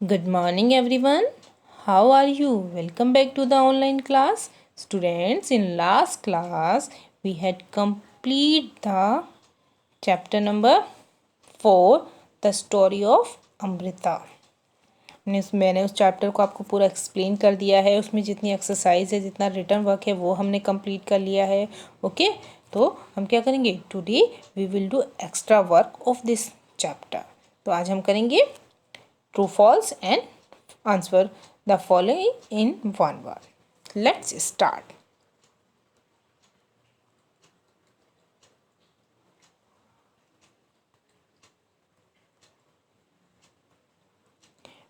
Good morning, everyone. How are you? Welcome back to the online class. Students, in last class, we had complete the chapter number 4, The Story of Amrita. मैंने उस chapter को आपको पूरा explain कर दिया है। उसमें जितनी एक्सरसाइज है, जितना रिटर्न वर्क है, वो हमने कंप्लीट कर लिया है। ओके, तो हम क्या करेंगे? Today we will do extra work of this chapter. तो आज हम करेंगे true false and answer the following in one word. Let's start.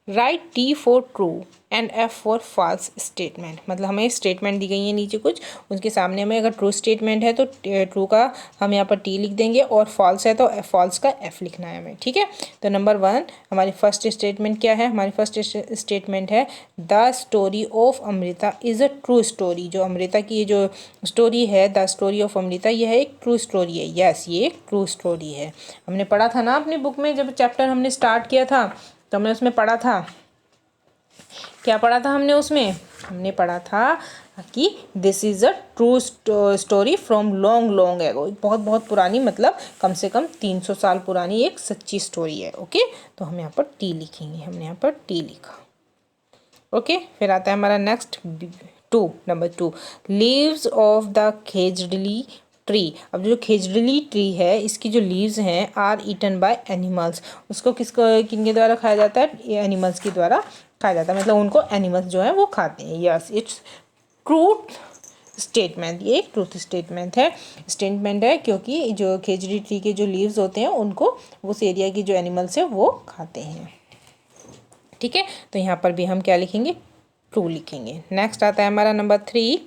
Write T for true and F for false statement. मतलब हमें स्टेटमेंट दी गई है नीचे कुछ, उसके सामने हमें अगर ट्रू स्टेटमेंट है तो ट्रू का हम यहाँ पर T लिख देंगे और फॉल्स है तो फॉल्स का F लिखना है हमें। ठीक है, तो नंबर 1 हमारी फर्स्ट स्टेटमेंट क्या है? हमारी फर्स्ट स्टेटमेंट है the story of Amrita is a true story. जो अमृता की जो स्टोरी है, द स्टोरी ऑफ अमृता, यह एक ट्रू स्टोरी है। यस, ये एक ट्रू स्टोरी है। हमने पढ़ा था ना अपनी बुक में, जब चैप्टर हमने स्टार्ट किया था तो हमने उसमें पढ़ा था, क्या पढ़ा था हमने उसमें? हमने पढ़ा था कि this is a true story from long long ago. बहुत बहुत पुरानी, मतलब कम से कम 300 साल पुरानी एक सच्ची स्टोरी है। ओके, तो हम यहाँ पर टी लिखेंगे। हमने यहाँ पर टी लिखा। ओके, फिर आता है हमारा next number 2 leaves of the khejri tree. अब जो खेजड़ी ट्री है, इसकी जो लीव्स हैं आर ईटन बाय एनिमल्स। उसको किनके द्वारा खाया जाता है? एनिमल्स के द्वारा खाया जाता है, मतलब उनको एनिमल्स जो है वो खाते हैं। Yes, its truth statement. ये एक ट्रूथ स्टेटमेंट है क्योंकि जो खेजड़ी ट्री के जो लीव्स होते हैं उनको उस एरिया की जो एनिमल्स है वो खाते हैं। ठीक है, तो यहाँ पर भी हम क्या लिखेंगे? ट्रू लिखेंगे। नेक्स्ट आता है हमारा number 3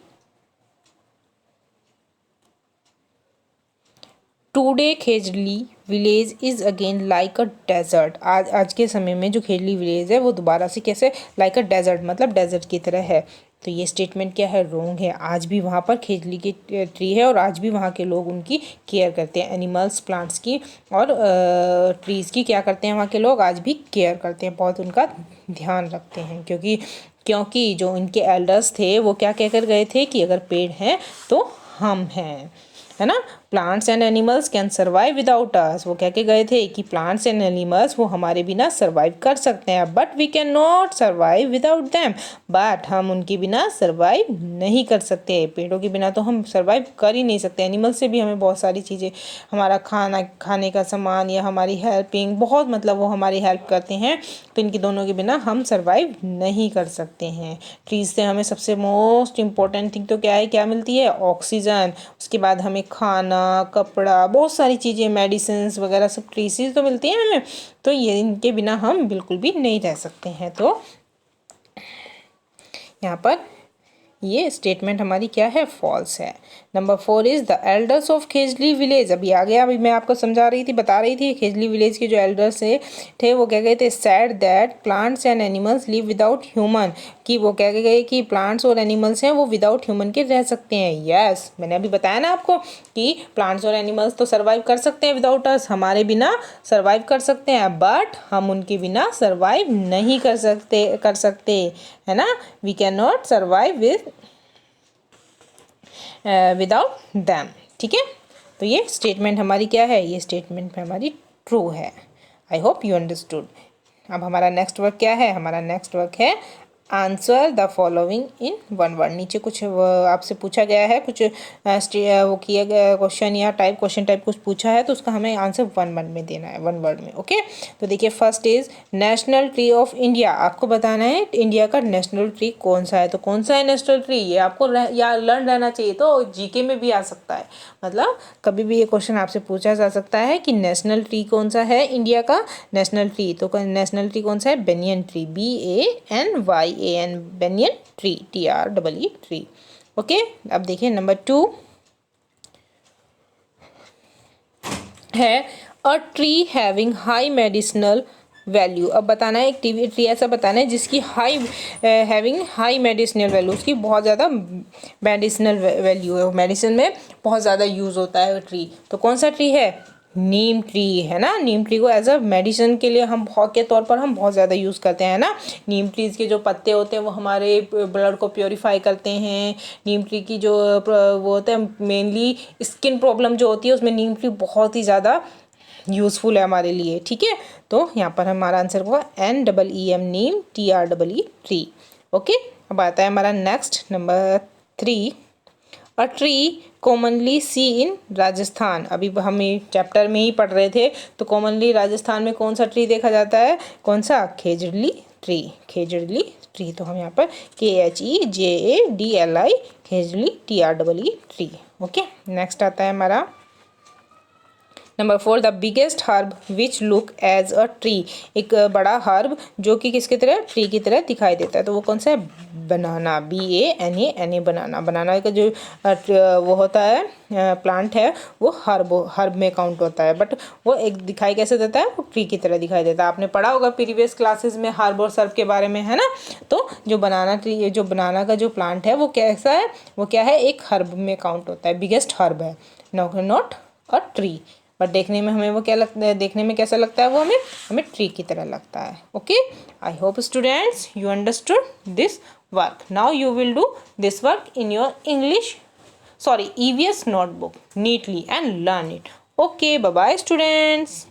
today Khejri village is again like a desert. आज के समय में जो खेजड़ी विलेज है वो दोबारा से कैसे? लाइक अ डेजर्ट, मतलब डेजर्ट की तरह है। तो ये स्टेटमेंट क्या है? रॉन्ग है। आज भी वहाँ पर खेजड़ी की ट्री है और आज भी वहाँ के लोग उनकी केयर करते हैं। एनिमल्स, प्लांट्स की और ट्रीज़ की क्या करते हैं वहाँ के लोग? आज भी केयर करते हैं, बहुत उनका ध्यान रखते हैं। क्योंकि जो इनके एल्डर्स थे वो क्या कहकर गए थे कि अगर पेड़ हैं तो हम हैं, है ना। Plants and animals can survive without अस। वो कह के गए थे कि प्लांट्स एंड एनिमल्स वो हमारे बिना सर्वाइव कर सकते हैं, but we can not survive without them. But हम उनके बिना सर्वाइव नहीं कर सकते। पेड़ों के बिना तो हम सर्वाइव कर ही नहीं सकते। एनिमल से भी हमें बहुत सारी चीज़ें, हमारा खाने का सामान या हमारी हेल्पिंग, बहुत मतलब वो हमारी हेल्प करते हैं। तो इनके दोनों के बिना हम सर्वाइव नहीं कर सकते हैं। ट्रीज से हमें सबसे मोस्ट इम्पॉर्टेंट थिंग तो क्या है? क्या मिलती है? ऑक्सीजन। उसके बाद हमें खाना, कपड़ा, बहुत सारी चीज़ें, मेडिसिन वगैरह सब ट्री से तो मिलती हैं हमें। तो ये इनके बिना हम बिल्कुल भी नहीं रह सकते हैं। तो यहाँ पर ये स्टेटमेंट हमारी क्या है? फॉल्स है। Number 4 is the elders of Khejri village. अभी आ गया, अभी मैं आपको समझा रही थी, बता रही थी खेजड़ी विलेज के जो एल्डर्स थे वो क्या कहते? Sad that plants and animals live without human. कि वो क्या गए कि प्लांट्स और एनिमल्स हैं वो विदाउट ह्यूमन के रह सकते हैं। यस, मैंने अभी बताया ना आपको कि प्लांट्स और एनिमल्स तो सर्वाइव कर सकते हैं विदाउट अस, हमारे बिना सर्वाइव कर सकते हैं, बट हम उनके बिना सर्वाइव नहीं कर सकते, है ना। We can not survive without them. ठीक है, तो ये स्टेटमेंट हमारी क्या है? ये स्टेटमेंट हमारी ट्रू है। I hope you understood. अब हमारा नेक्स्ट वर्क क्या है? हमारा नेक्स्ट वर्क है answer the following in one word. नीचे कुछ आपसे पूछा गया है, कुछ वो किया गया क्वेश्चन या क्वेश्चन टाइप कुछ पूछा है, तो उसका हमें आंसर वन वर्ड में देना है, वन वर्ड में। ओके, तो देखिए first is national tree of India. आपको बताना है इंडिया का नेशनल ट्री कौन सा है। तो कौन सा है नेशनल ट्री? ये आपको लर्न रहना चाहिए, तो जीके में भी आ सकता है। मतलब कभी भी ये क्वेश्चन आपसे पूछा जा सकता है कि नेशनल ट्री कौन सा है इंडिया का। नेशनल ट्री, तो नेशनल ट्री कौन सा है? Banyan tree, BANYAN, banyan tree, TREE tree. Okay, अब देखिए नंबर 2 है a tree having high medicinal value. अब बताना है एक ट्री ऐसा बताना है जिसकी हैविंग हाई मेडिसिनल वैल्यू, उसकी बहुत ज़्यादा मेडिसिनल वैल्यू है, मेडिसिन में बहुत ज़्यादा यूज़ होता है ट्री। तो कौन सा ट्री है? नीम ट्री है ना, नीम ट्री को एज अ मेडिसिन के लिए हम बहुत के तौर पर हम बहुत ज़्यादा यूज़ करते हैं ना। नीम ट्रीज के जो पत्ते होते हैं वो हमारे ब्लड को प्योरीफाई करते हैं। नीम ट्री की जो वो होता है मेनली स्किन प्रॉब्लम जो होती है उसमें नीम ट्री बहुत ही ज़्यादा यूज़फुल है हमारे लिए, ठीक है। तो यहाँ पर हमारा आंसर होगा NEEM, neem, TREE, tree. Okay, अब आता है हमारा next number 3, a tree commonly see in Rajasthan. अभी हम चैप्टर में ही पढ़ रहे थे, तो कॉमनली राजस्थान में कौन सा ट्री देखा जाता है, कौन सा, खेजड़ली ट्री, खेजड़ली ट्री। तो हम यहाँ पर KHEJADLI, खेजड़ली, TREE, ट्री। ओके, नेक्स्ट आता है हमारा number 4, the biggest herb which look as a tree. एक बड़ा हर्ब जो कि किसकी तरह, ट्री की तरह दिखाई देता है, तो वो कौन सा है, बनाना, BANANA, बनाना। बनाना का जो वो होता है प्लांट है वो हर्ब में काउंट होता है, बट वो एक दिखाई कैसे देता है, वो ट्री की तरह दिखाई देता है। आपने पढ़ा होगा प्रीवियस क्लासेस में हर्ब और सर्ब के बारे में, है ना। तो जो बनाना ट्री, जो बनाना का जो प्लांट है वो कैसा है, वो क्या है, एक हर्ब में काउंट होता है, बिगेस्ट हर्ब है, नॉट अ ट्री। बट देखने में हमें वो क्या लगता है, देखने में कैसा लगता है, वो हमें हमें ट्री की तरह लगता है। Okay, I hope students you understood this work. Now you will do this work in your English, sorry, EVS notebook neatly and learn it. Okay, bye bye students.